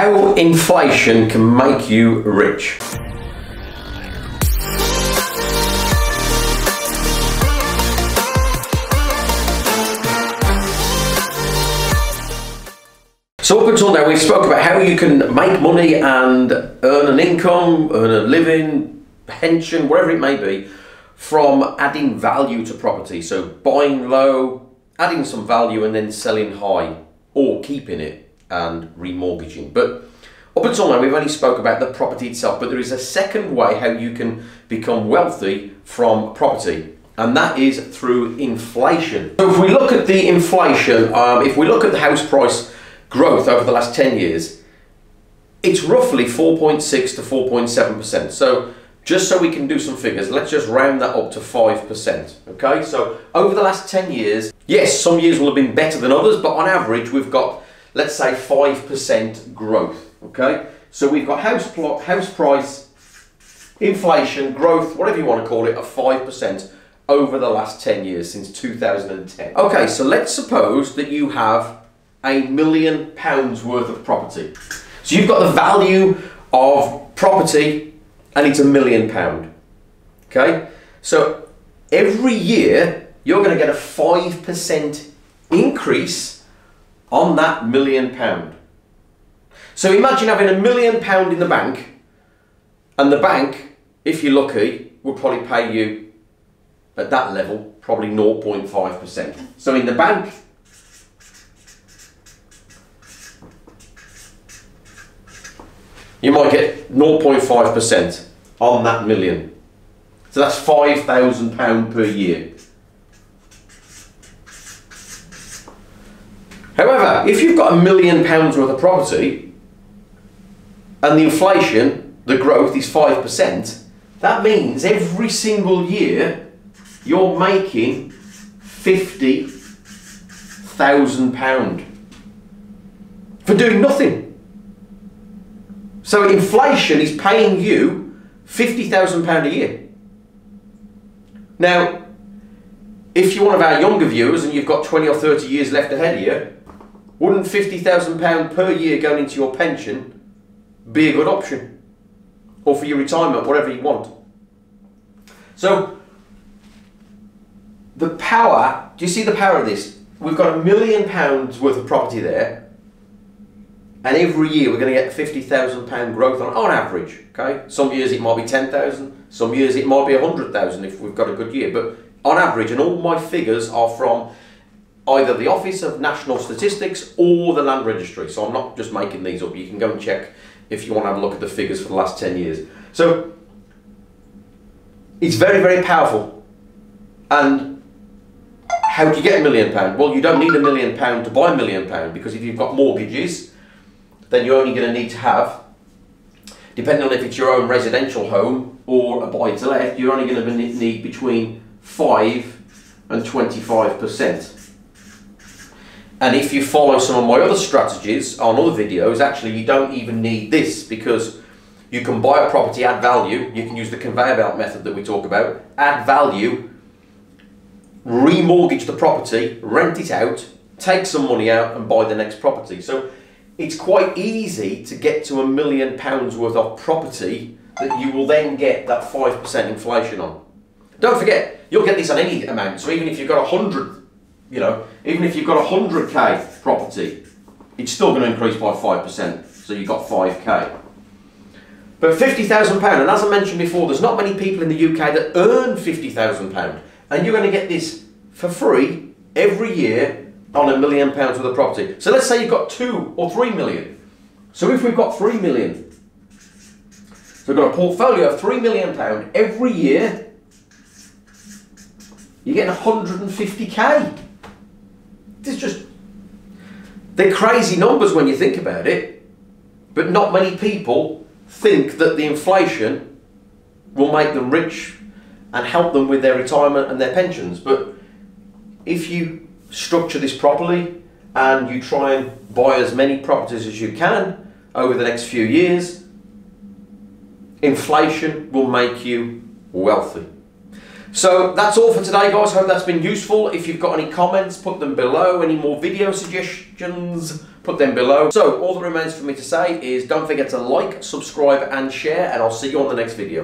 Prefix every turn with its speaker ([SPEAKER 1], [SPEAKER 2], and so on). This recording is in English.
[SPEAKER 1] How inflation can make you rich. So up until now we've spoke about how you can make money and earn an income, earn a living, pension, whatever it may be, from adding value to property. So buying low, adding some value and then selling high, or keeping it and remortgaging. But up until now we've only spoke about the property itself, but there is a second way how you can become wealthy from property, and that is through inflation. So if we look at the inflation, if we look at the house price growth over the last 10 years, it's roughly 4.6 to 4.7%. So just so we can do some figures, let's just round that up to 5%. Okay, so over the last 10 years, yes, some years will have been better than others, but on average we've got, let's say, 5% growth. Okay, so we've got house price, inflation, growth, whatever you want to call it, of 5% over the last 10 years, since 2010. Okay, so let's suppose that you have £1 million worth of property. So you've got the value of property and it's £1 million. Okay, so every year you're going to get a 5% increase on that £1 million. So imagine having £1 million in the bank, and the bank, if you're lucky, will probably pay you at that level probably 0.5%. So in the bank, you might get 0.5% on that million. So that's £5,000 per year. However, if you've got £1 million worth of property and the inflation, the growth is 5%, that means every single year you're making £50,000 for doing nothing. So inflation is paying you £50,000 a year. Now, if you're one of our younger viewers and you've got 20 or 30 years left ahead of you, wouldn't £50,000 per year going into your pension be a good option? Or for your retirement, whatever you want. So, the power, do you see the power of this? We've got £1 million worth of property there, and every year we're going to get £50,000 growth on average. Okay, some years it might be 10,000, some years it might be 100,000 if we've got a good year. But on average, and all my figures are from either the Office of National Statistics or the Land Registry. So I'm not just making these up. You can go and check if you want to have a look at the figures for the last 10 years. So it's very, very powerful. And how do you get £1 million? Well, you don't need £1 million to buy £1 million, because if you've got mortgages, then you're only going to need to have, depending on if it's your own residential home or a buy-to-let, you're only going to need between 5 and 25%. And if you follow some of my other strategies on other videos, actually you don't even need this, because you can buy a property, add value, you can use the conveyor belt method that we talk about, add value, remortgage the property, rent it out, take some money out and buy the next property. So it's quite easy to get to £1 million worth of property that you will then get that 5% inflation on. Don't forget, you'll get this on any amount. So even if you've got 100, even if you've got 100k property, it's still going to increase by 5%. So you've got 5k. But £50,000, and as I mentioned before, there's not many people in the UK that earn £50,000, and you're going to get this for free every year on £1 million worth of property. So let's say you've got 2 or 3 million. So if we've got 3 million, so we've got a portfolio of £3 million every year, you're getting 150k. They're crazy numbers when you think about it, but not many people think that the inflation will make them rich and help them with their retirement and their pensions. But if you structure this properly and you try and buy as many properties as you can over the next few years, inflation will make you wealthy. So that's all for today, guys. Hope that's been useful. If you've got any comments, put them below. Any more video suggestions, put put them below. So all that remains for me to say is don't forget to like, subscribe and share, and I'll see you on the next video.